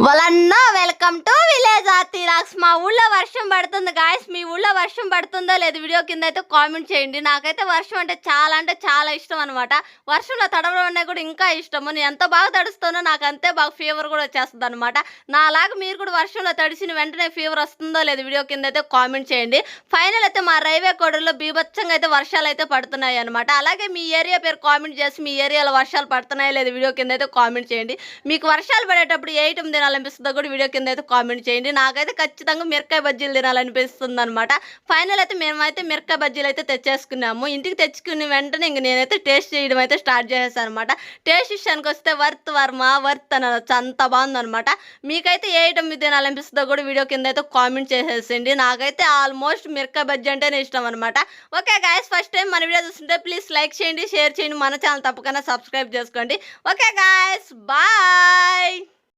వాళ్ళన్నా welcome to village ఆర్తిరాక్స్. మా ఊళ్ళో వర్షం పడుతుంది గాయస్. మీ ఊళ్ళో వర్షం పడుతుందో లేదు వీడియో కింద అయితే కామెంట్ చేయండి. నాకైతే వర్షం అంటే చాలా ఇష్టం అనమాట. వర్షంలో తడవడం అనేది కూడా ఇంకా ఇష్టము. నేను ఎంత బాగా తడుస్తానో నాకు అంతే బాగా ఫీవర్ కూడా వచ్చేస్తుంది అనమాట. నాలాగా మీరు కూడా వర్షంలో తడిసిన వెంటనే ఫీవర్ వస్తుందో లేదు వీడియో కింద అయితే కామెంట్ చేయండి. ఫైనల్ అయితే మా రైల్వే కోడల్లో బీభత్సంగా అయితే వర్షాలు అయితే పడుతున్నాయి అనమాట. అలాగే మీ ఏరియా పేరు కామెంట్ చేసి మీ ఏరియాలో వర్షాలు పడుతున్నాయో లేదు వీడియో కింద అయితే కామెంట్ చేయండి. మీకు వర్షాలు పడేటప్పుడు ఏ ఐటమ్ తినాలనిపిస్తుందో కూడా వీడియో కింద అయితే కామెంట్ చేయండి. నాకైతే ఖచ్చితంగా మిరకాయ బజ్జీలు తినాలనిపిస్తుంది అనమాట. ఫైనల్ అయితే మేమైతే మిరకాయ బజ్జీలు అయితే తెచ్చేసుకున్నాము. ఇంటికి తెచ్చుకుని వెంటనే ఇంక నేనైతే టేస్ట్ చేయడం అయితే స్టార్ట్ చేసేసాను అనమాట. టేస్ట్ విషయానికి వస్తే వర్త్ అనొచ్చు, అంత బాగుందనమాట. మీకైతే ఏ ఐటమ్ తినాలనిపిస్తుందో కూడా వీడియో కింద అయితే కామెంట్ చేసేసండి. నాకైతే ఆల్మోస్ట్ మిరకాయ బజ్జీ అంటేనే ఇష్టం అనమాట. ఓకే గాయస్, ఫస్ట్ టైం మన వీడియో చూస్తుంటే ప్లీజ్ లైక్ చేయండి, షేర్ చేయండి, మన ఛానల్ తప్పకుండా సబ్స్క్రైబ్ చేసుకోండి. Okay guys, bye.